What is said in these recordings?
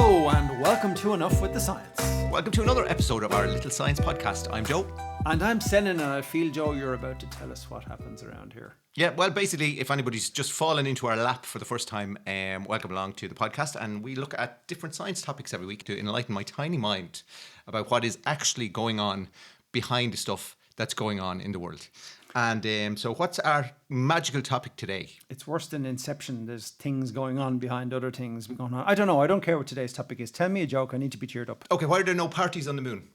Hello and welcome to Enough with the Science. Welcome to another episode of our Little Science Podcast. I'm Joe. And I'm Senan, and I feel, Joe, you're about to tell us what happens around here. Yeah, well, basically, if anybody's just fallen into our lap for the first time, welcome along to the podcast. And we look at different science topics every week to enlighten my tiny mind about what is actually going on behind the stuff that's going on in the world. And so what's our magical topic today? It's worse than Inception. There's things going on behind other things going on. I don't know. I don't care what today's topic is. Tell me a joke. I need to be cheered up. Okay, why are there no parties on the moon?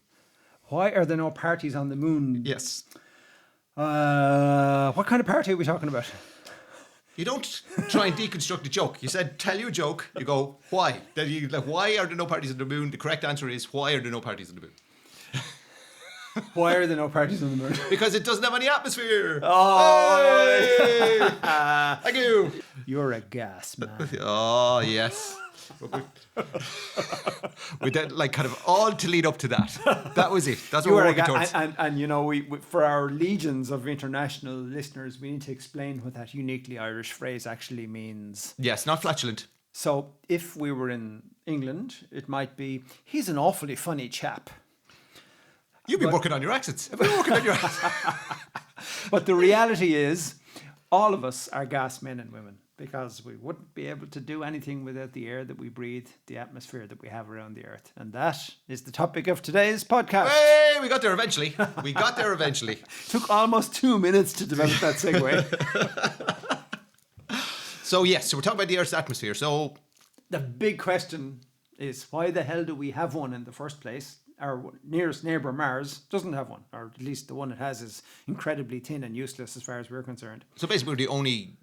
Why are there no parties on the moon? Yes. What kind of party are we talking about? You don't try and deconstruct a joke. You said, tell you a joke. You go, why? Then you why are there no parties on the moon? The correct answer is, why are there no parties on the moon? Why are there no parties on the moon? Because it doesn't have any atmosphere. Oh, hey! Thank you. You're a gas man. Oh, yes. We did kind of all to lead up to that. That was it. That's what we're working towards. And you know, we for our legions of international listeners, we need to explain what that uniquely Irish phrase actually means. Yes, not flatulent. So if we were in England, it might be, he's an awfully funny chap. You've been working on your accents. Have you been working on your accents? But the reality is, all of us are gas men and women, because we wouldn't be able to do anything without the air that we breathe, the atmosphere that we have around the earth. And that is the topic of today's podcast. Hey, we got there eventually. Took almost 2 minutes to develop that segue. So we're talking about the Earth's atmosphere. So the big question is, why the hell do we have one in the first place? Our nearest neighbour, Mars, doesn't have one, or at least the one it has is incredibly thin and useless as far as we're concerned. So basically we're the only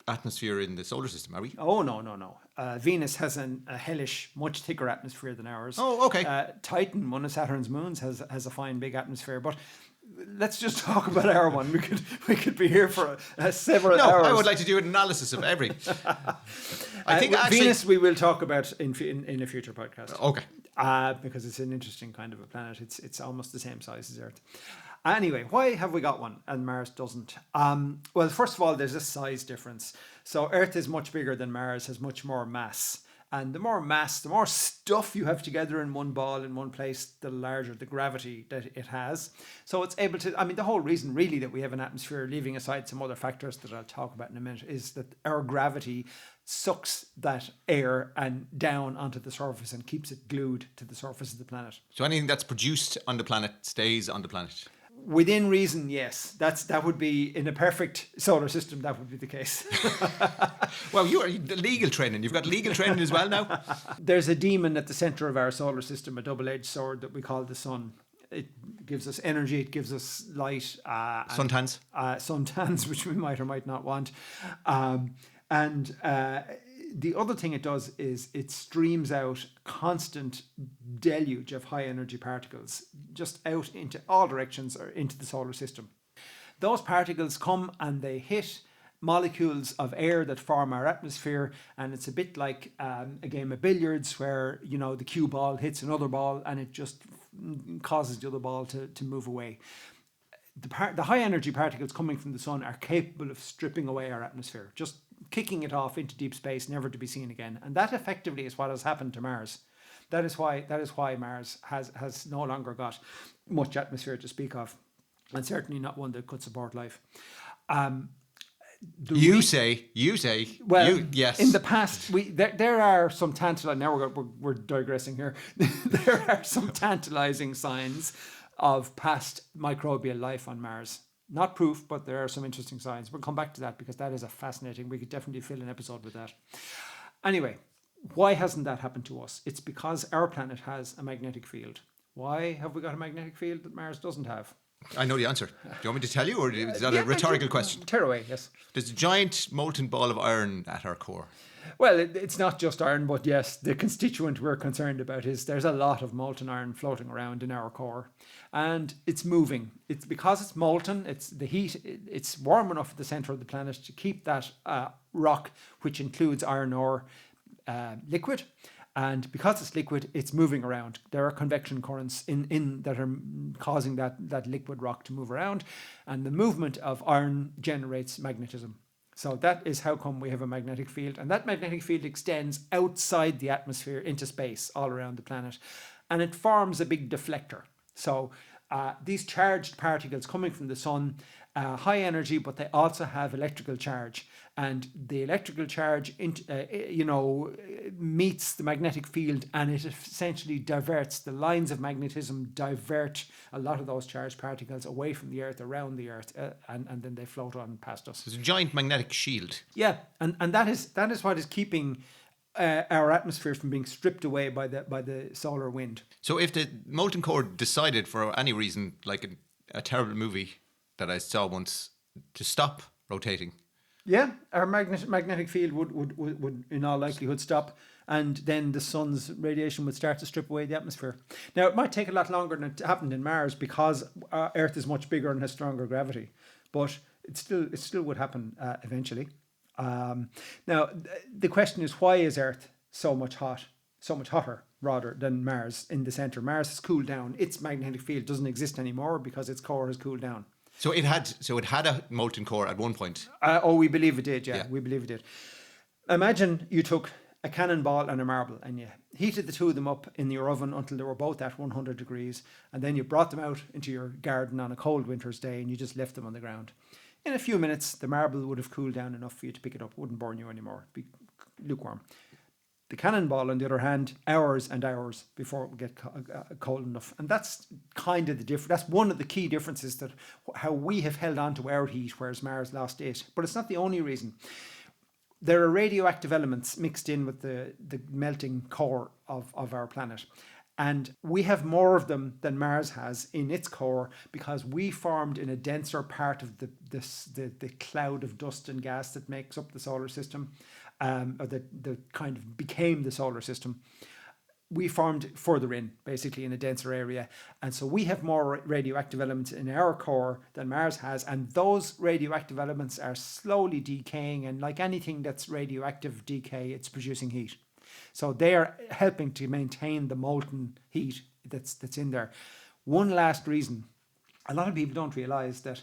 atmosphere in the solar system, are we? Oh, no. Venus has a hellish, much thicker atmosphere than ours. Oh, okay. Titan, one of Saturn's moons, has a fine big atmosphere, but let's just talk about our one. We could be here for several hours. No, I would like to do an analysis of every. I think actually Venus we will talk about in a future podcast. Okay. Because it's an interesting kind of a planet. It's almost the same size as Earth. Anyway, why have we got one and Mars doesn't? Well, first of all, there's a size difference. So Earth is much bigger than Mars, has much more mass. And the more mass, the more stuff you have together in one ball in one place, the larger the gravity that it has. So it's able to, the whole reason really that we have an atmosphere, leaving aside some other factors that I'll talk about in a minute, is that our gravity sucks that air and down onto the surface and keeps it glued to the surface of the planet. So anything that's produced on the planet stays on the planet? Within reason, yes. That would be, in a perfect solar system, that would be the case. Well, you are the legal training. You've got legal training as well now. There's a demon at the centre of our solar system, a double-edged sword that we call the sun. It gives us energy, it gives us light. Suntans. Suntans, which we might or might not want. The other thing it does is it streams out constant deluge of high energy particles just out into all directions or into the solar system. Those particles come and they hit molecules of air that form our atmosphere, and it's a bit like a game of billiards where, you know, the cue ball hits another ball and it just causes the other ball to move away. The high energy particles coming from the sun are capable of stripping away our atmosphere, just kicking it off into deep space, never to be seen again. And that effectively is what has happened to Mars. That is why Mars has no longer got much atmosphere to speak of, and certainly not one that could support life. Yes. In the past, there are some tantalizing. Now we're digressing here. There are some tantalizing signs of past microbial life on Mars. Not proof, but there are some interesting signs. We'll come back to that because that is a fascinating. We could definitely fill an episode with that. Anyway, why hasn't that happened to us? It's because our planet has a magnetic field. Why have we got a magnetic field that Mars doesn't have? I know the answer. Do you want me to tell you, or is that a rhetorical question? Tear away, yes. There's a giant molten ball of iron at our core. Well, it's not just iron, but yes, the constituent we're concerned about is there's a lot of molten iron floating around in our core, and it's moving. It's because it's molten, it's the heat, it's warm enough at the center of the planet to keep that rock, which includes iron ore, liquid. And because it's liquid, it's moving around. There are convection currents in that are causing that liquid rock to move around. And the movement of iron generates magnetism. So that is how come we have a magnetic field. And that magnetic field extends outside the atmosphere into space all around the planet. And it forms a big deflector. So these charged particles coming from the sun, high energy, but they also have electrical charge. And the electrical charge, meets the magnetic field, and it essentially diverts. The lines of magnetism divert a lot of those charged particles away from the Earth, around the Earth, and then they float on past us. It's a giant magnetic shield. Yeah, and that is what is keeping our atmosphere from being stripped away by the solar wind. So if the molten core decided for any reason, like a terrible movie that I saw once, to stop rotating, yeah, our magnetic field would in all likelihood stop, and then the sun's radiation would start to strip away the atmosphere. Now, it might take a lot longer than it happened in Mars because Earth is much bigger and has stronger gravity, but it still would happen eventually. Now, the question is, why is Earth so much hotter rather than Mars in the center? Mars has cooled down. Its magnetic field doesn't exist anymore because its core has cooled down. So it had a molten core at one point. We believe it did. Yeah, we believe it did. Imagine you took a cannonball and a marble and you heated the two of them up in your oven until they were both at 100 degrees, and then you brought them out into your garden on a cold winter's day and you just left them on the ground. In a few minutes, the marble would have cooled down enough for you to pick it up. It wouldn't burn you anymore. It'd be lukewarm. The cannonball, on the other hand, hours and hours before it would get cold enough. And that's kind of the difference. That's one of the key differences, that how we have held on to our heat, whereas Mars lost it. But it's not the only reason. There are radioactive elements mixed in with the melting core of our planet. And we have more of them than Mars has in its core because we formed in a denser part of the cloud of dust and gas that makes up the solar system, or that kind of became the solar system. We formed further in, basically in a denser area. And so we have more radioactive elements in our core than Mars has. And those radioactive elements are slowly decaying. And like anything that's radioactive decay, it's producing heat. So they are helping to maintain the molten heat that's in there. One last reason, a lot of people don't realise that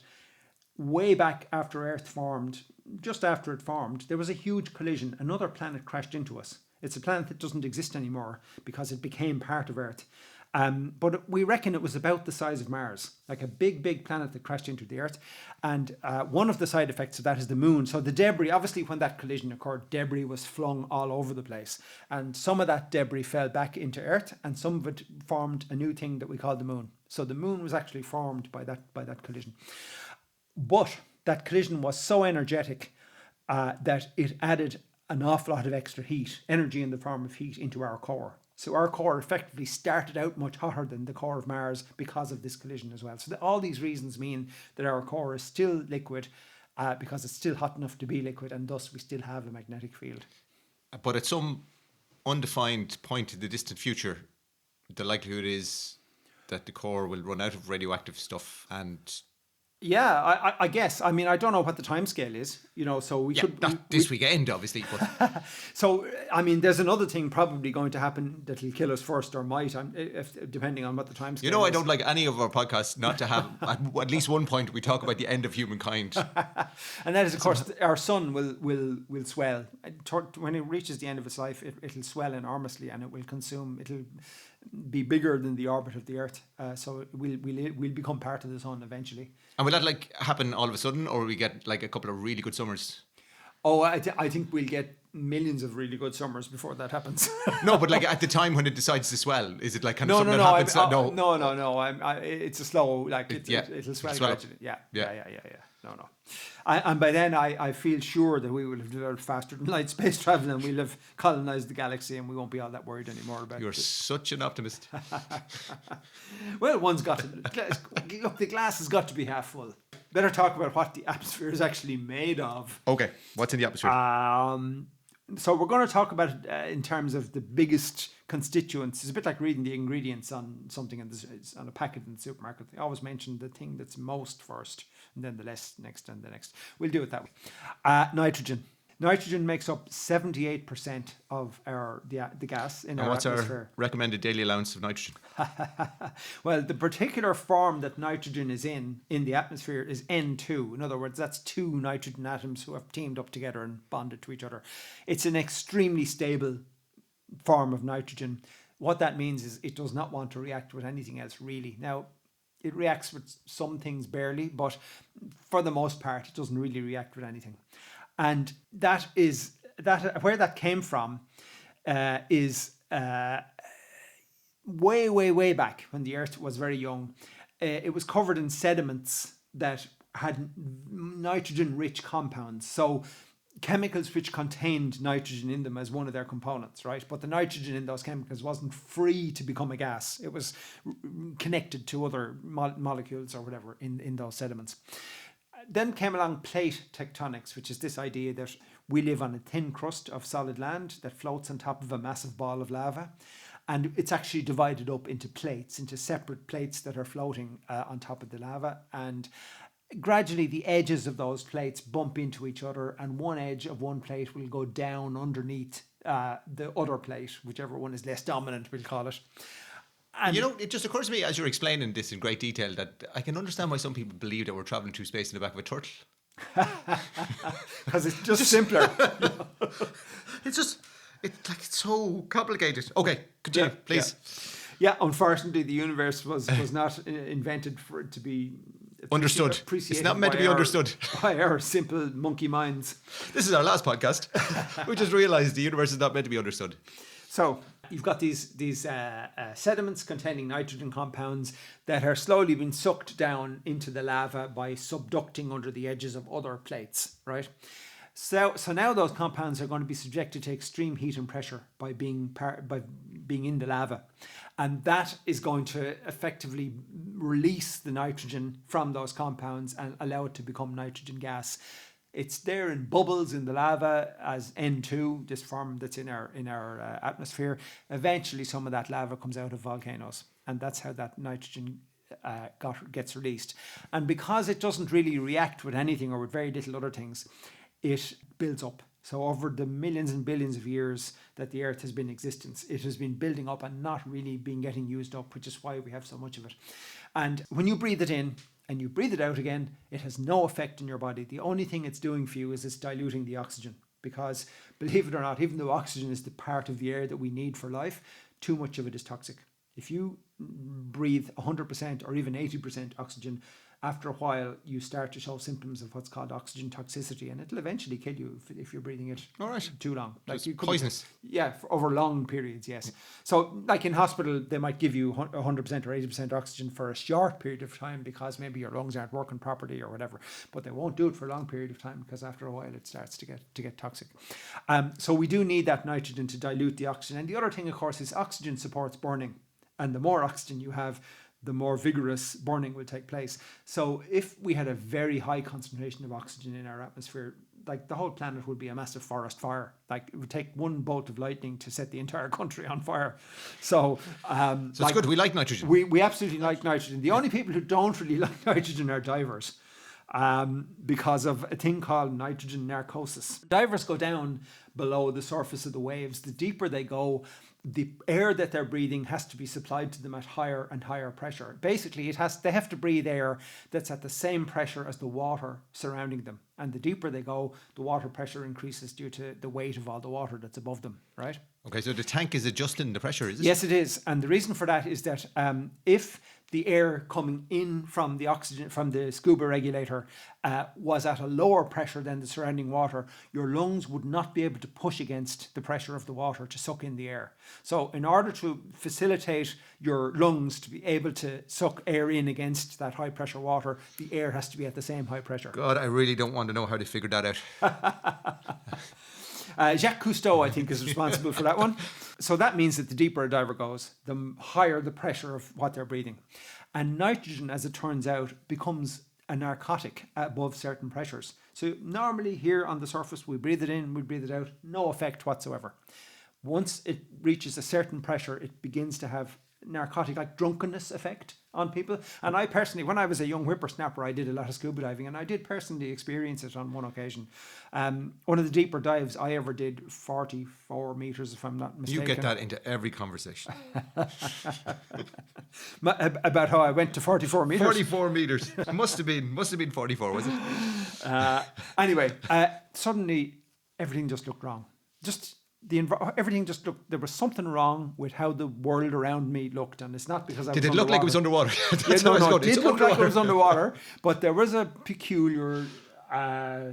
way back after Earth formed, just after it formed, there was a huge collision. Another planet crashed into us. It's a planet that doesn't exist anymore because it became part of Earth. But we reckon it was about the size of Mars, like a big planet that crashed into the Earth. And one of the side effects of that is the moon. So the debris, obviously when that collision occurred, debris was flung all over the place. And some of that debris fell back into Earth, and some of it formed a new thing that we call the moon. So the moon was actually formed by that collision. But that collision was so energetic that it added an awful lot of extra heat, energy in the form of heat, into our core. So our core effectively started out much hotter than the core of Mars because of this collision as well. So all these reasons mean that our core is still liquid because it's still hot enough to be liquid, and thus we still have a magnetic field. But at some undefined point in the distant future, the likelihood is that the core will run out of radioactive stuff and... Yeah, I guess. I mean, I don't know what the timescale is, so we should... Not this weekend, obviously, but... So, I mean, there's another thing probably going to happen that'll kill us first, or might, depending on what the timescale is. I don't like any of our podcasts not to have, at least one point, we talk about the end of humankind. And that is, of course, our sun will swell. When it reaches the end of its life, it'll swell enormously, and it'll be bigger than the orbit of the Earth. So we'll become part of the sun eventually. And will that happen all of a sudden, or will we get a couple of really good summers? Oh, I think we'll get millions of really good summers before that happens. No, but at the time when it decides to swell, is it something that happens? No. It's a slow, it'll swell gradually. Yeah. No. And by then I feel sure that we will have developed faster than light space travel, and we'll have colonised the galaxy, and we won't be all that worried anymore about it. You're such an optimist. Well, one's got to... Look, the glass has got to be half full. Better talk about what the atmosphere is actually made of. Okay, what's in the atmosphere? So we're going to talk about it in terms of the biggest constituents. It's a bit like reading the ingredients on something on a packet in the supermarket. They always mention the thing that's most first, and then the less next, and the next. We'll do it that way. Nitrogen. Nitrogen makes up 78% of the gas in And our what's atmosphere. our recommended daily allowance of nitrogen? Well, the particular form that nitrogen is in the atmosphere is N2. In other words, that's two nitrogen atoms who have teamed up together and bonded to each other. It's an extremely stable form of nitrogen. What that means is it does not want to react with anything else, really. Now, it reacts with some things barely, but for the most part, it doesn't really react with anything. And that is where that came from is way back when the Earth was very young. It was covered in sediments that had nitrogen-rich compounds. So chemicals which contained nitrogen in them as one of their components, right? But the nitrogen in those chemicals wasn't free to become a gas. It was connected to other molecules or whatever in those sediments. Then came along plate tectonics, which is this idea that we live on a thin crust of solid land that floats on top of a massive ball of lava. And it's actually divided up into plates, into separate plates that are floating on top of the lava. And gradually the edges of those plates bump into each other, and one edge of one plate will go down underneath the other plate, whichever one is less dominant, we'll call it. And it just occurs to me as you're explaining this in great detail that I can understand why some people believe that we're travelling through space in the back of a turtle. Because it's just simpler. It's so complicated. Okay, continue, please. Yeah, unfortunately, the universe was not invented for it to be understood. It's not meant to be understood by our simple monkey minds. This is our last podcast. We just realised the universe is not meant to be understood. So you've got these sediments containing nitrogen compounds that are slowly being sucked down into the lava by subducting under the edges of other plates, right? So now those compounds are going to be subjected to extreme heat and pressure by being in the lava, and that is going to effectively release the nitrogen from those compounds and allow it to become nitrogen gas. It's there in bubbles in the lava as N2, this form that's in our atmosphere. Eventually, some of that lava comes out of volcanoes, and that's how that nitrogen gets released. And because it doesn't really react with anything or with very little other things, it builds up. So over the millions and billions of years that the Earth has been in existence, it has been building up and not really been getting used up, which is why we have so much of it. And when you breathe it in and you breathe it out again, it has no effect in your body. The only thing it's doing for you is it's diluting the oxygen. Because, believe it or not, even though oxygen is the part of the air that we need for life, too much of it is toxic. If you breathe 100% or even 80% oxygen, after a while you start to show symptoms of what's called oxygen toxicity, and it'll eventually kill you if you're breathing it too long. Like poisonous. Yeah, over long periods, yes. So like in hospital, they might give you 100% or 80% oxygen for a short period of time because maybe your lungs aren't working properly or whatever, but they won't do it for a long period of time because after a while it starts to get toxic. So we do need that nitrogen to dilute the oxygen. And the other thing, of course, is oxygen supports burning. And the more oxygen you have, the more vigorous burning will take place. So if we had a very high concentration of oxygen in our atmosphere, like the whole planet would be a massive forest fire. Like it would take one bolt of lightning to set the entire country on fire. So it's good. We like nitrogen. We absolutely like nitrogen. The only people who don't really like nitrogen are divers. Because of a thing called nitrogen narcosis. Divers go down below the surface of the waves. The deeper they go, the air that they're breathing has to be supplied to them at higher and higher pressure. Basically, they have to breathe air that's at the same pressure as the water surrounding them. And the deeper they go, the water pressure increases due to the weight of all the water that's above them, right? Okay, so the tank is adjusting the pressure, is it? Yes, it is. And the reason for that is that if the air coming in from the oxygen, from the scuba regulator, was at a lower pressure than the surrounding water, your lungs would not be able to push against the pressure of the water to suck in the air. So in order to facilitate your lungs to be able to suck air in against that high pressure water, the air has to be at the same high pressure. God, I really don't want to know how they figured that out. Jacques Cousteau, I think, is responsible for that one. So that means that the deeper a diver goes, the higher the pressure of what they're breathing. And nitrogen, as it turns out, becomes a narcotic above certain pressures. So normally here on the surface, we breathe it in, we breathe it out, no effect whatsoever. Once it reaches a certain pressure, it begins to have narcotic, like drunkenness effect, on people. And I personally, when I was a young whippersnapper, I did a lot of scuba diving, and I did personally experience it on one occasion. One of the deeper dives I ever did, 44 meters, if I'm not mistaken. You get that into every conversation. About how I went to 44 meters. 44 meters. Must have been 44, was it? Anyway, suddenly everything just looked wrong. Everything just looked. There was something wrong with how the world around me looked, and it's not because I was Did it look like it was underwater? No, it did look like it was underwater, but there was a peculiar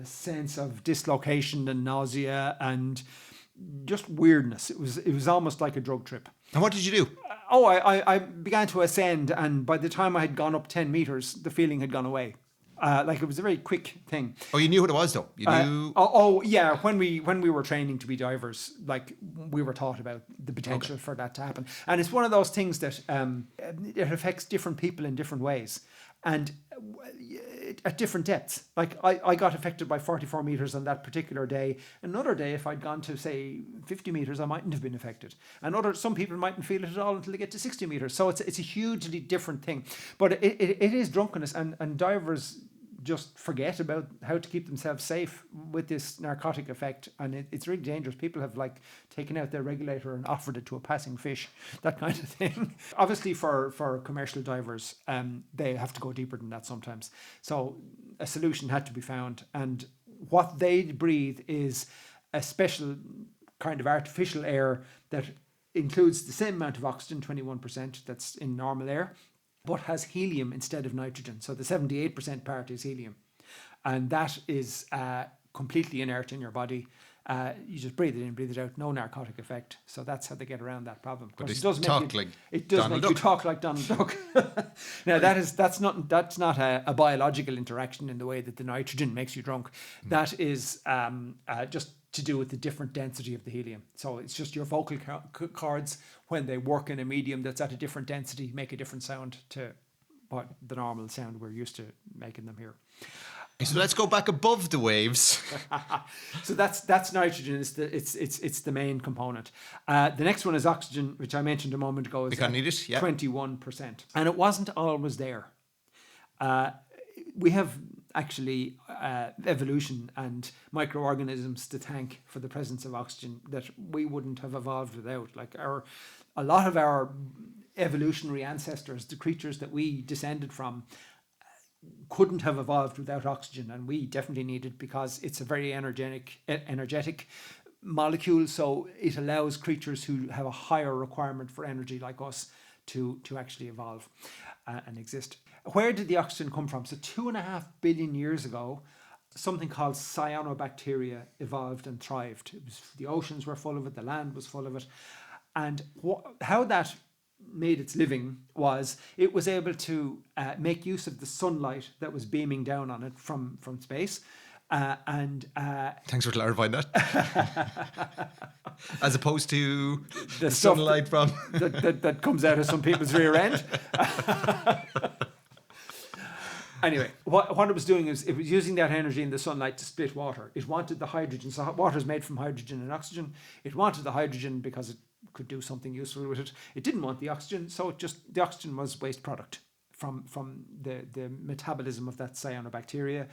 sense of dislocation and nausea and just weirdness. It was almost like a drug trip. And what did you do? I began to ascend, and by the time I had gone up 10 meters, the feeling had gone away. Like it was a very quick thing. Oh, you knew what it was, though. You knew. Yeah. When we were training to be divers, like we were taught about the potential for that to happen, and it's one of those things that it affects different people in different ways, and at different depths. Like I got affected by 44 meters on that particular day. Another day, if I'd gone to say 50 meters, I mightn't have been affected. And some people mightn't feel it at all until they get to 60 meters. So it's a hugely different thing. But it is drunkenness, and divers just forget about how to keep themselves safe with this narcotic effect, and it's really dangerous. People have like taken out their regulator and offered it to a passing fish, that kind of thing. Obviously for commercial divers, they have to go deeper than that sometimes, so a solution had to be found, and what they breathe is a special kind of artificial air that includes the same amount of oxygen, 21%, that's in normal air, but has helium instead of nitrogen. So the 78% part is helium. And that is completely inert in your body. You just breathe it in, breathe it out, no narcotic effect. So that's how they get around that problem. But it does make you talk like Donald Duck. Now that's not a biological interaction in the way that the nitrogen makes you drunk. That is just to do with the different density of the helium. So it's just your vocal cords, when they work in a medium that's at a different density, make a different sound to what the normal sound we're used to making them hear. So let's go back above the waves. So that's nitrogen. It's the main component. The next one is oxygen, which I mentioned a moment ago. Is 21%, and it wasn't always there. We have actually evolution and microorganisms to thank for the presence of oxygen that we wouldn't have evolved without. Like a lot of our evolutionary ancestors, the creatures that we descended from, couldn't have evolved without oxygen, and we definitely need it because it's a very energetic molecule. So it allows creatures who have a higher requirement for energy, like us, to actually evolve and exist. Where did the oxygen come from? So 2.5 billion years ago, something called cyanobacteria evolved and thrived. The oceans were full of it, the land was full of it, and how that made its living was it was able to make use of the sunlight that was beaming down on it from space. Thanks for clarifying that. As opposed to the sunlight from that comes out of some people's rear end. Anyway, what it was doing is it was using that energy in the sunlight to split water. It wanted the hydrogen. So water is made from hydrogen and oxygen. It wanted the hydrogen because it could do something useful with it. It didn't want the oxygen, so the oxygen was waste product from the metabolism of that cyanobacteria,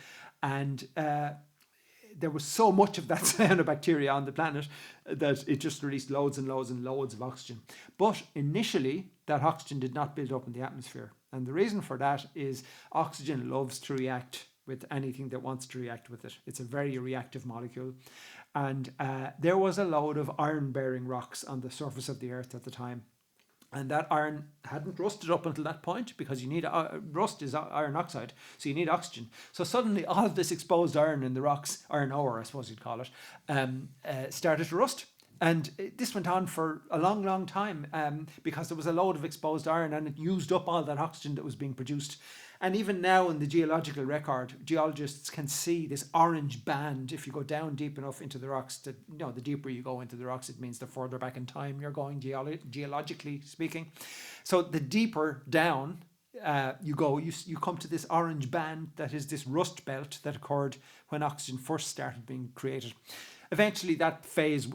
and there was so much of that cyanobacteria on the planet that it just released loads and loads and loads of oxygen. But initially, that oxygen did not build up in the atmosphere, and the reason for that is oxygen loves to react with anything that wants to react with it. It's a very reactive molecule. And there was a load of iron-bearing rocks on the surface of the Earth at the time. And that iron hadn't rusted up until that point, because you need rust is iron oxide, so you need oxygen. So suddenly all of this exposed iron in the rocks, iron ore I suppose you'd call it, started to rust. And this went on for a long, long time because there was a load of exposed iron and it used up all that oxygen that was being produced. And even now in the geological record, geologists can see this orange band. If you go down deep enough into the rocks, the deeper you go into the rocks, it means the further back in time you're going, geologically speaking. So the deeper down you go, you come to this orange band that is this rust belt that occurred when oxygen first started being created. Eventually that phase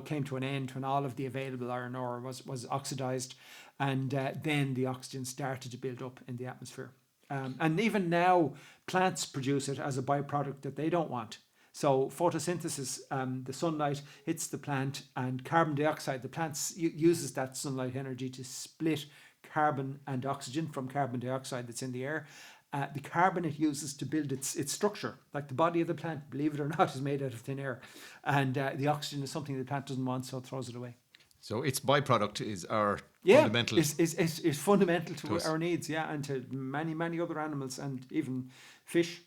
came to an end when all of the available iron ore was oxidized. And then the oxygen started to build up in the atmosphere. And even now, plants produce it as a byproduct that they don't want. So photosynthesis, the sunlight hits the plant, and carbon dioxide, the plant uses that sunlight energy to split carbon and oxygen from carbon dioxide that's in the air. The carbon it uses to build its structure, like the body of the plant, believe it or not, is made out of thin air. And the oxygen is something the plant doesn't want, so it throws it away. So its byproduct is our fundamental. Is fundamental to our needs, and to many, many other animals and even fish,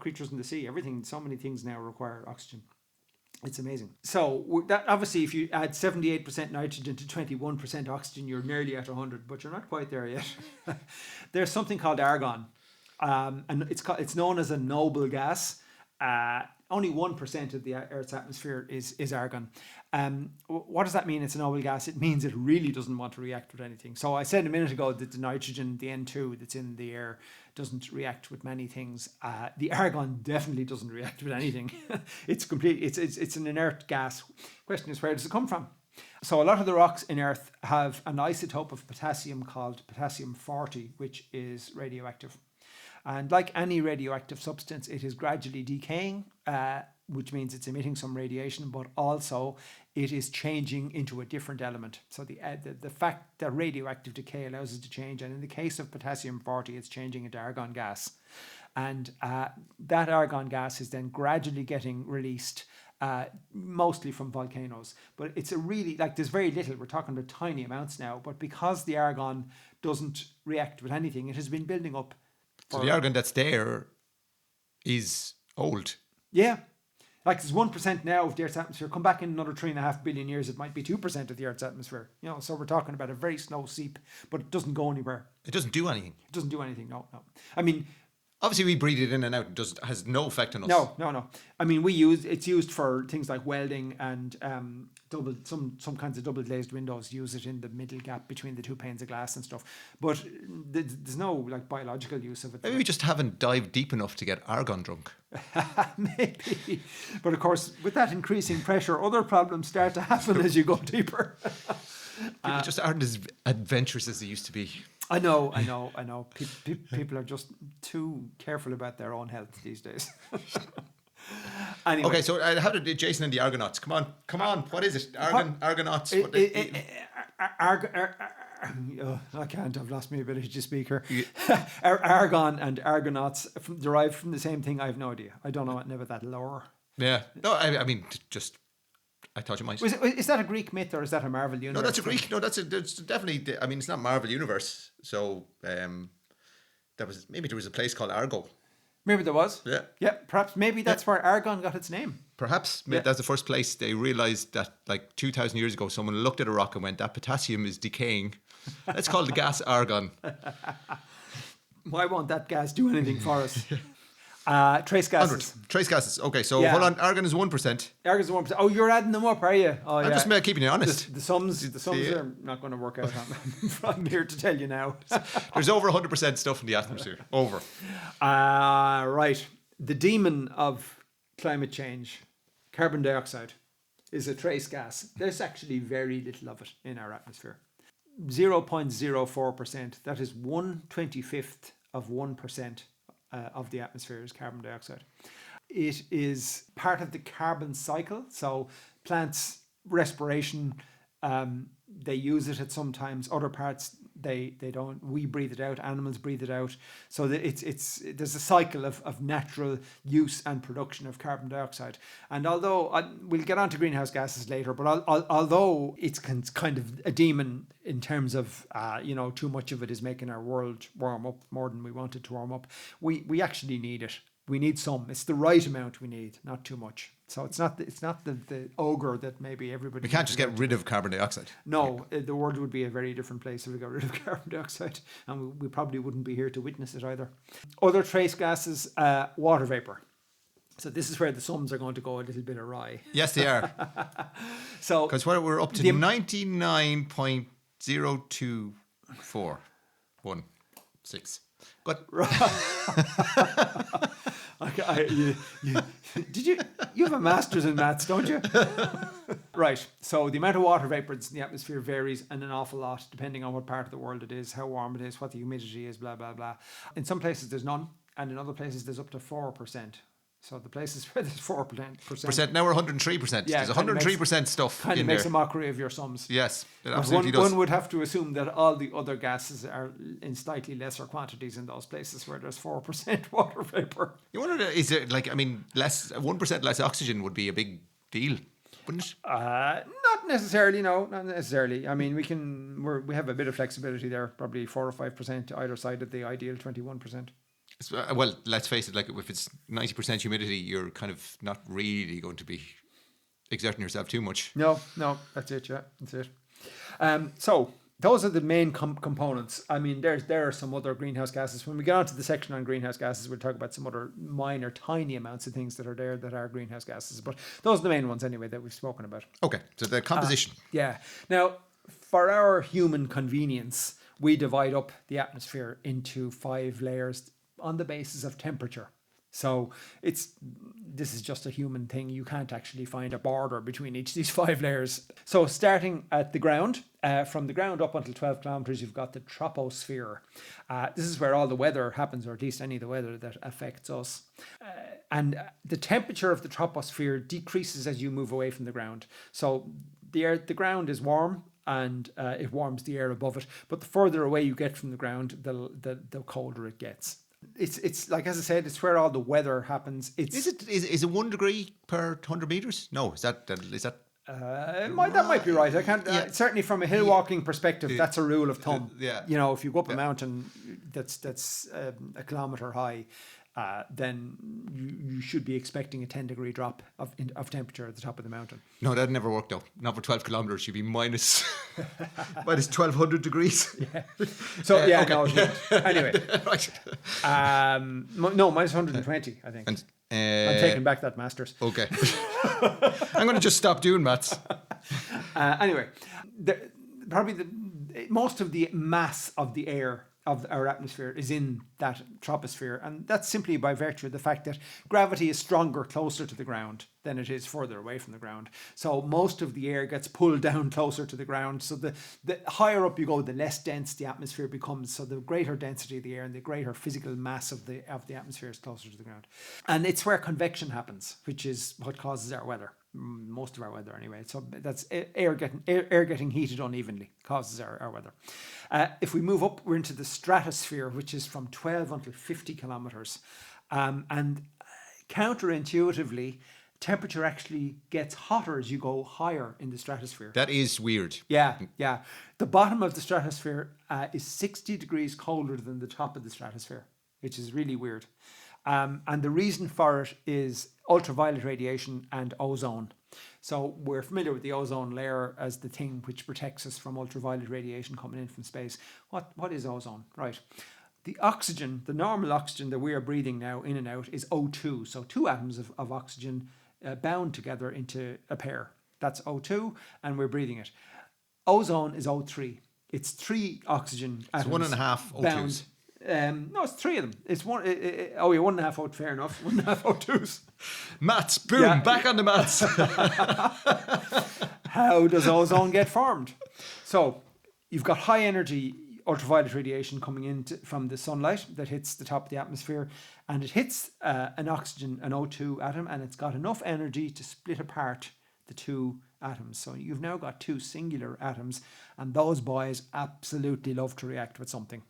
creatures in the sea. Everything, so many things now require oxygen. It's amazing. So that obviously, if you add 78% nitrogen to 21% oxygen, you're nearly at 100, but you're not quite there yet. There's something called argon, and it's known as a noble gas. Only 1% of the Earth's atmosphere is argon. What does that mean? It's a noble gas. It means it really doesn't want to react with anything. So I said a minute ago that the nitrogen, the N2 that's in the air, doesn't react with many things. The argon definitely doesn't react with anything. It's an inert gas. Question is, where does it come from? So a lot of the rocks in Earth have an isotope of potassium called potassium-40, which is radioactive. And like any radioactive substance, it is gradually decaying, which means it's emitting some radiation, but also it is changing into a different element. So the fact that radioactive decay allows it to change, and in the case of potassium-40, it's changing into argon gas. And that argon gas is then gradually getting released, mostly from volcanoes. But it's there's very little, we're talking about tiny amounts now, but because the argon doesn't react with anything, it has been building up. So the argon that's there is old. Yeah. Like there's 1% now of the Earth's atmosphere. Come back in another 3.5 billion years, it might be 2% of the Earth's atmosphere. So we're talking about a very slow seep, but it doesn't go anywhere. It doesn't do anything. It doesn't do anything, no. I mean, obviously we breathe it in and out. It has no effect on us. No. I mean, it's used for things like welding and some kinds of double glazed windows use it in the middle gap between the two panes of glass and stuff. But there's no biological use of it. Maybe we just haven't dived deep enough to get argon drunk. Maybe. But of course, with that increasing pressure, other problems start to happen as you go deeper. People just aren't as adventurous as they used to be. I know. People are just too careful about their own health these days. Anyway. Okay, so how did Jason and the Argonauts? Come on. What is it? Argonauts? I can't. I've lost my ability to speak here. Argon and Argonauts derived from the same thing. I have no idea. I don't know anything about that lore. Yeah. No, I mean, just... I thought you might. Is that a Greek myth or is that a Marvel universe? No, that's a Greek. No, that's definitely. I mean, it's not Marvel universe. So there was a place called Argo. Maybe there was. Yeah. Perhaps maybe that's where argon got its name. Perhaps that's the first place they realized that, like 2,000 years ago, someone looked at a rock and went, "That potassium is decaying. Let's call the gas argon." Why won't that gas do anything for us? Trace gases. 100. Trace gases. Okay, so hold on. Argon is 1%. Argon is 1%. Oh, you're adding them up, are you? Oh, I'm just keeping you honest. The sums are not going to work out. I'm here to tell you now. There's over 100% stuff in the atmosphere. Over. Right. The demon of climate change, carbon dioxide, is a trace gas. There's actually very little of it in our atmosphere. 0.04%. That is 1/25th of 1%. Of the atmosphere is carbon dioxide. It is part of the carbon cycle. So plants, respiration, they use it at some times. Other parts they don't. We breathe it out. Animals breathe it out. So there's a cycle of natural use and production of carbon dioxide. And although we'll get on to greenhouse gases later, but although it's kind of a demon in terms of too much of it is making our world warm up more than we want it to warm up, we actually need it. We need some. It's the right amount we need, not too much. So it's not the ogre that maybe everybody... We can't just get rid of carbon dioxide. No, the world would be a very different place if we got rid of carbon dioxide, and we probably wouldn't be here to witness it either. Other trace gases, water vapor. So this is where the sums are going to go a little bit awry. Yes, they are. So because we're up to 99.0241.6. But you have a master's in maths, don't you? Right. So the amount of water vapor that's in the atmosphere varies an awful lot depending on what part of the world it is, how warm it is, what the humidity is, blah, blah, blah. In some places there's none, and in other places there's up to 4%. So the places where there's 4%. Now we're 103%. Yeah, There's 103% stuff kind in of makes there. a mockery of your sums. Yes, it But absolutely does. one would have to assume that all the other gases are in slightly lesser quantities in those places where there's 4% water vapor. You wonder, is there less 1% less oxygen would be a big deal, wouldn't it? Not necessarily, no, not necessarily. I mean, we have a bit of flexibility there, probably 4 or 5% either side of the ideal 21%. Well, let's face it, like if it's 90% humidity, you're kind of not really going to be exerting yourself too much. No, that's it, yeah, that's it. So those are the main components. I mean, there are some other greenhouse gases. When we get onto the section on greenhouse gases, we'll talk about some other minor, tiny amounts of things that are there that are greenhouse gases. But those are the main ones anyway that we've spoken about. Okay, so the composition. Yeah. Now, for our human convenience, we divide up the atmosphere into 5 layers on the basis of temperature. So this is just a human thing. You can't actually find a border between each of these 5 layers. So starting at the ground, from the ground up until 12 kilometers, you've got the troposphere. This is where all the weather happens, or at least any of the weather that affects us. And the temperature of the troposphere decreases as you move away from the ground. So the ground is warm, and it warms the air above it. But the further away you get from the ground, the colder it gets. It's like, as I said, it's where all the weather happens. Is it 1 degree per 100 meters? No, is that that might be right. I can't. Certainly, from a hill walking perspective, that's a rule of thumb. Yeah. You know, if you go up a mountain that's a kilometer high, then you should be expecting a 10-degree drop of temperature at the top of the mountain. No, that never worked out. Not for 12 kilometers. You'd be minus 1,200 degrees. Yeah. So okay. No. Anyway, right. No, minus 120. I think. And, I'm taking back that masters. Okay. I'm going to just stop doing maths. Anyway, most of the mass of the air of our atmosphere is in that troposphere, and that's simply by virtue of the fact that gravity is stronger closer to the ground than it is further away from the ground. So most of the air gets pulled down closer to the ground. So the higher up you go, the less dense the atmosphere becomes. So the greater density of the air and the greater physical mass of the atmosphere is closer to the ground. And it's where convection happens, which is what causes our weather. Most of our weather anyway. So that's air getting heated unevenly causes our weather. If we move up, we're into the stratosphere, which is from 12 until 50 kilometers. And counterintuitively, temperature actually gets hotter as you go higher in the stratosphere. That is weird. Yeah. The bottom of the stratosphere is 60 degrees colder than the top of the stratosphere, which is really weird. And the reason for it is ultraviolet radiation and ozone. So we're familiar with the ozone layer as the thing which protects us from ultraviolet radiation coming in from space. What is ozone? Right. The oxygen, the normal oxygen that we are breathing now in and out, is O2. So 2 atoms of oxygen bound together into a pair. That's O2, and we're breathing it. Ozone is O3. It's 3 oxygen atoms. It's 1.5 O2s. Bound. No, it's 3 of them. It's 1.5 O. Fair enough. 1.5 O2s. Maths, boom! Back on the maths. How does ozone get formed? So you've got high energy ultraviolet radiation coming in from the sunlight that hits the top of the atmosphere, and it hits an oxygen, an O2 atom, and it's got enough energy to split apart the 2 atoms. So you've now got 2 singular atoms, and those boys absolutely love to react with something.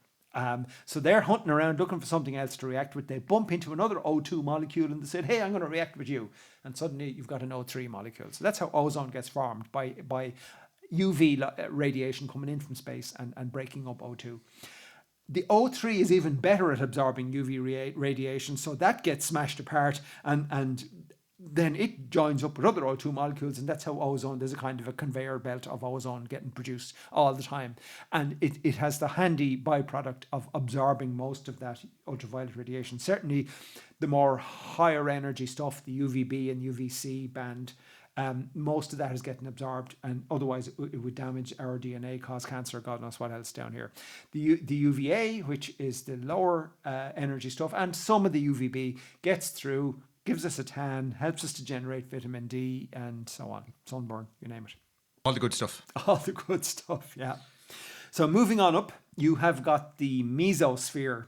So they're hunting around looking for something else to react with. They bump into another O2 molecule and they say, hey, I'm going to react with you. And suddenly you've got an O3 molecule. So that's how ozone gets formed, by UV radiation coming in from space and breaking up O2. The O3 is even better at absorbing UV radiation, so that gets smashed apart and then it joins up with other O2 molecules, and that's how ozone, there's a kind of a conveyor belt of ozone getting produced all the time. And it has the handy byproduct of absorbing most of that ultraviolet radiation. Certainly the more higher energy stuff, the UVB and UVC band, most of that is getting absorbed, and otherwise it would damage our DNA, cause cancer, God knows what else down here. The UVA, which is the lower energy stuff, and some of the UVB gets through, gives us a tan, helps us to generate vitamin D, and so on. Sunburn, you name it. All the good stuff. All the good stuff, yeah. So moving on up, you have got the mesosphere.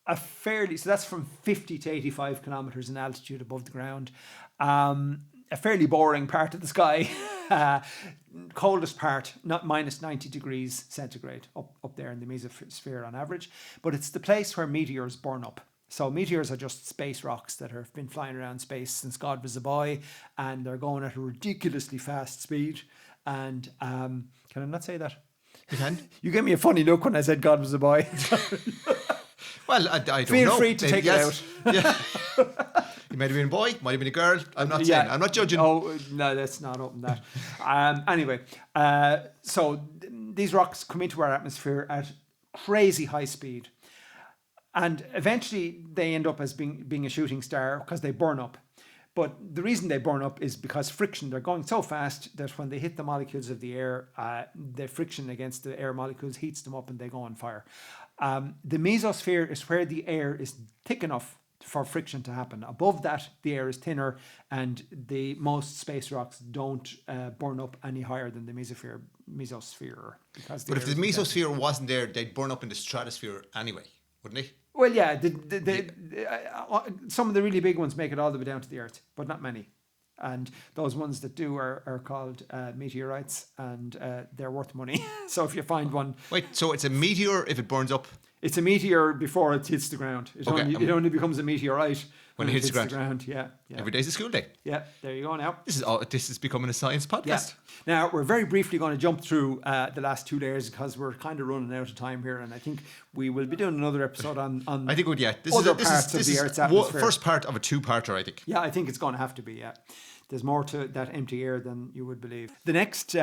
So that's from 50 to 85 kilometers in altitude above the ground. A fairly boring part of the sky. Coldest part, not minus 90 degrees centigrade up there in the mesosphere on average. But it's the place where meteors burn up. So meteors are just space rocks that have been flying around space since God was a boy, and they're going at a ridiculously fast speed. And can I not say that? You can. You gave me a funny look when I said God was a boy. Well, I don't know. Feel free to take it out. Yeah. You might have been a boy, might have been a girl. I'm not saying. I'm not judging. Oh, no, let's not open that. Anyway, so these rocks come into our atmosphere at crazy high speed. And eventually they end up as being a shooting star because they burn up. But the reason they burn up is because friction. They're going so fast that when they hit the molecules of the air, the friction against the air molecules heats them up and they go on fire. The mesosphere is where the air is thick enough for friction to happen. Above that, the air is thinner, and most space rocks don't burn up any higher than the mesosphere. But if the mesosphere wasn't there, they'd burn up in the stratosphere anyway, wouldn't they? Well, yeah, some of the really big ones make it all the way down to the Earth, but not many. And those ones that do are called meteorites, and they're worth money. So if you find one... Wait, so it's a meteor if it burns up? It's a meteor before it hits the ground. It only becomes a meteorite when it hits the ground. Yeah. Every day's a school day. Yeah, there you go now. This is becoming a science podcast. Yeah. Now, we're very briefly going to jump through the last two layers because we're kind of running out of time here, and I think we will be doing another episode on I think this other parts of the Earth's atmosphere. First part of a two-parter, I think. Yeah, I think it's going to have to be, yeah. There's more to that empty air than you would believe. The next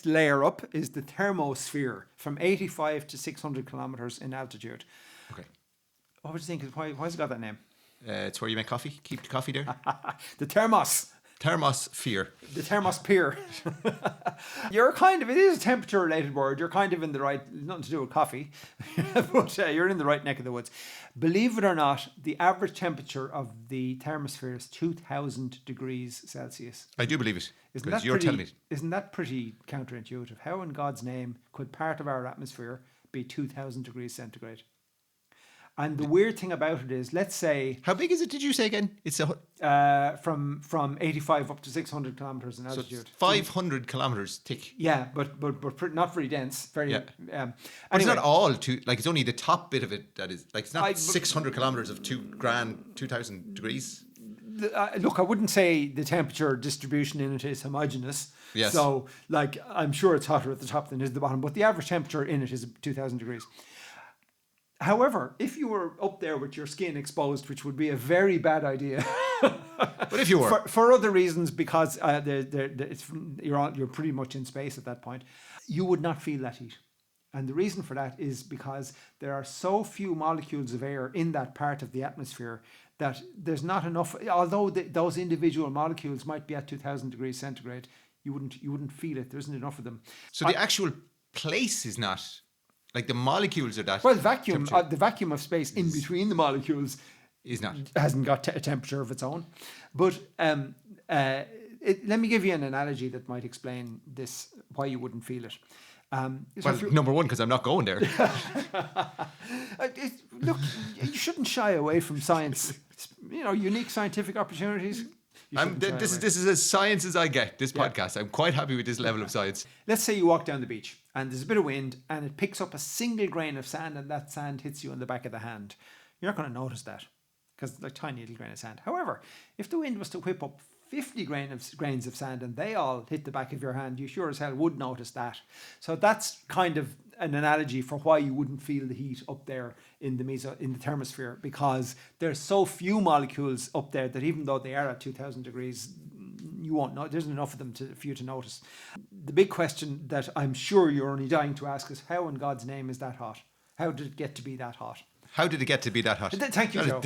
layer up is the thermosphere, from 85 to 600 kilometers in altitude. Okay. What would you think? Why has it got that name? It's where you make coffee. Keep the coffee there. The thermosphere. The thermosphere. It is a temperature related word. You're kind of in the right, nothing to do with coffee, but you're in the right neck of the woods. Believe it or not, the average temperature of the thermosphere is 2000 degrees Celsius. I do believe it. Because you're telling me. Isn't that pretty counterintuitive? How in God's name could part of our atmosphere be 2000 degrees centigrade? And the weird thing about it is, let's say... How big is it, did you say again? It's from 85 up to 600 kilometres in altitude. So 500 kilometres thick. Yeah, but not very dense. Very. Yeah. Anyway. It's not all it's only the top bit of it that is... It's not 600 kilometres of 2,000 degrees. Look, I wouldn't say the temperature distribution in it is homogeneous. Yes. So, I'm sure it's hotter at the top than it is at the bottom, but the average temperature in it is 2,000 degrees. However, if you were up there with your skin exposed, which would be a very bad idea, but if you were for other reasons, because you're pretty much in space at that point, you would not feel that heat. And the reason for that is because there are so few molecules of air in that part of the atmosphere that there's not enough. Although those individual molecules might be at 2000 degrees centigrade, you wouldn't feel it. There isn't enough of them. So the actual place is not. Like the molecules are that. Well, vacuum. The vacuum of space in between the molecules hasn't got a temperature of its own. But let me give you an analogy that might explain this. Why you wouldn't feel it. Number one, because I'm not going there. Look, you shouldn't shy away from science. Unique scientific opportunities. This is as science as I get, this podcast. I'm quite happy with this level of science. Let's say you walk down the beach and there's a bit of wind and it picks up a single grain of sand and that sand hits you in the back of the hand. You're not going to notice that because it's like a tiny little grain of sand. However, if the wind was to whip up 50 grains of sand and they all hit the back of your hand, you sure as hell would notice that. So that's kind of an analogy for why you wouldn't feel the heat up there in the thermosphere, because there's so few molecules up there that even though they are at 2000 degrees, you won't know. There isn't enough of them for you to notice. The big question that I'm sure you're only dying to ask is, how in God's name is that hot? How did it get to be that hot? How did it get to be that hot? Thank you, Joe.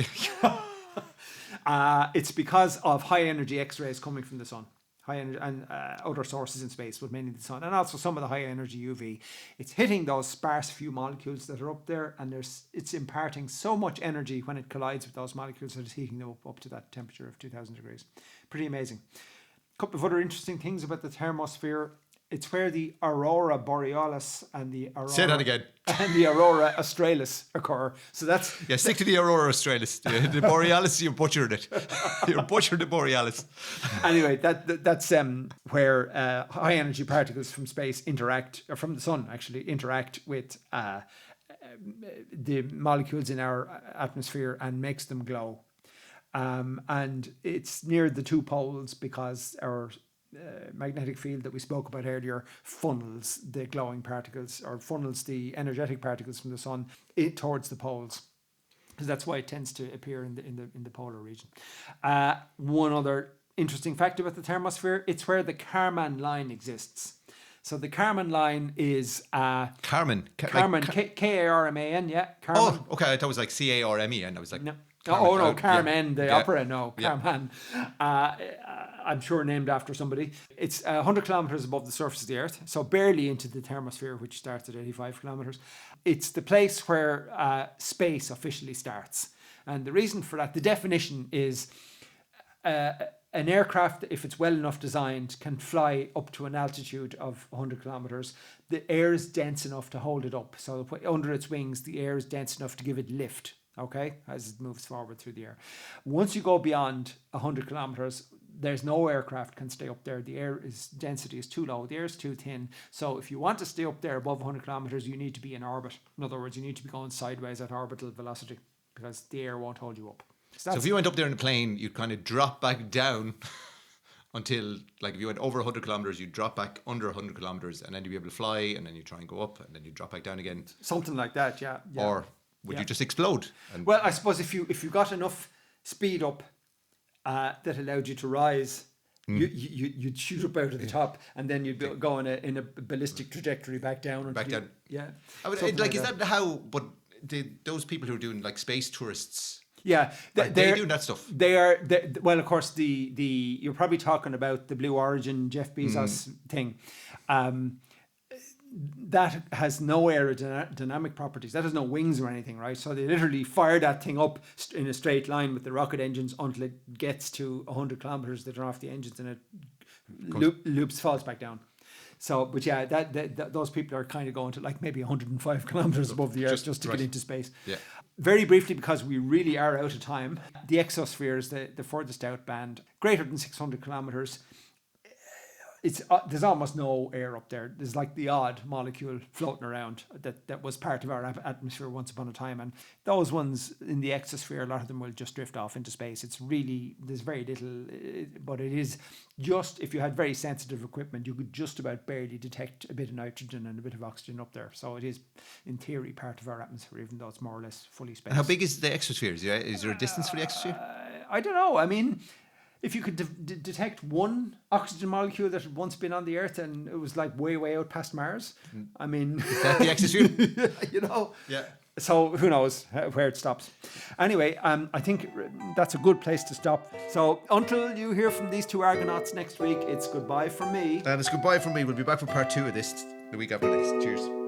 It's because of high energy X-rays coming from the sun. high energy, and other sources in space, but mainly the sun, and also some of the high energy UV. It's hitting those sparse few molecules that are up there, and it's imparting so much energy when it collides with those molecules that it's heating them up to that temperature of 2000 degrees. Pretty amazing. A couple of other interesting things about the thermosphere. It's where the aurora borealis and the aurora, Say that again. and the aurora australis occur. So that's Stick to the aurora australis. The borealis, you butchered it. You butchered the borealis. Anyway, that's where high energy particles from space interact, or from the sun actually interact with the molecules in our atmosphere and makes them glow. And it's near the two poles because our magnetic field that we spoke about earlier funnels the glowing particles, or funnels the energetic particles from the sun towards the poles. Because that's why it tends to appear in the polar region. One other interesting fact about the thermosphere: it's where the Kármán line exists. So the Kármán line is Carmen. K-A-R-M-A-N. Yeah, Kármán. Oh, okay. I thought it was like C-A-R-M-E-N. I was like, no. Carmen. Oh no, Carmen, the Yeah. opera. No, Carmen. I'm sure named after somebody. It's 100 kilometers above the surface of the Earth, so barely into the thermosphere, which starts at 85 kilometers. It's the place where space officially starts, and the reason for that, the definition is an aircraft, if it's well enough designed, can fly up to an altitude of 100 kilometers. The air is dense enough to hold it up, so under its wings, the air is dense enough to give it lift. Okay, as it moves forward through the air. Once you go beyond 100 kilometers, there's no aircraft can stay up there. The density is too low. The air is too thin. So if you want to stay up there above 100 kilometers, you need to be in orbit. In other words, you need to be going sideways at orbital velocity because the air won't hold you up. So if you went up there in a plane, you'd kind of drop back down until, like, if you went over 100 kilometers, you'd drop back under 100 kilometers, and then you'd be able to fly, and then you try and go up, and then you drop back down again. Something like that, yeah. Or would you just explode? Well, I suppose if you got enough speed up that allowed you to rise, you'd shoot up out of the top, and then you'd go in a ballistic trajectory back down. Back down. Yeah. I mean, like, is that how? But those people who are doing like space tourists. Yeah, they're doing that stuff. Well, of course, the you're probably talking about the Blue Origin Jeff Bezos thing. That has no aerodynamic properties. That has no wings or anything, right? So they literally fire that thing up in a straight line with the rocket engines until it gets to 100 kilometers. They turn off the engines and it falls back down. So, but yeah, those people are kind of going to like maybe 105 kilometers above the Earth just to get into space. Yeah. Very briefly, because we really are out of time, the exosphere is the furthest out band, greater than 600 kilometers. There's almost no air up there. There's like the odd molecule floating around that was part of our atmosphere once upon a time, and those ones in the exosphere, a lot of them will just drift off into space. It's really, there's very little, but it is just, if you had very sensitive equipment, you could just about barely detect a bit of nitrogen and a bit of oxygen up there. So it is, in theory, part of our atmosphere, even though it's more or less fully space. And how big is the exosphere? Is there a distance for the exosphere? I don't know. I mean, if you could detect one oxygen molecule that had once been on the Earth and it was like way out past Mars, I mean... Is that the exosphere? You know? Yeah. So who knows where it stops. Anyway, I think that's a good place to stop. So until you hear from these two Argonauts next week, it's goodbye from me. And it's goodbye from me. We'll be back for part 2 of this the week after next. Cheers.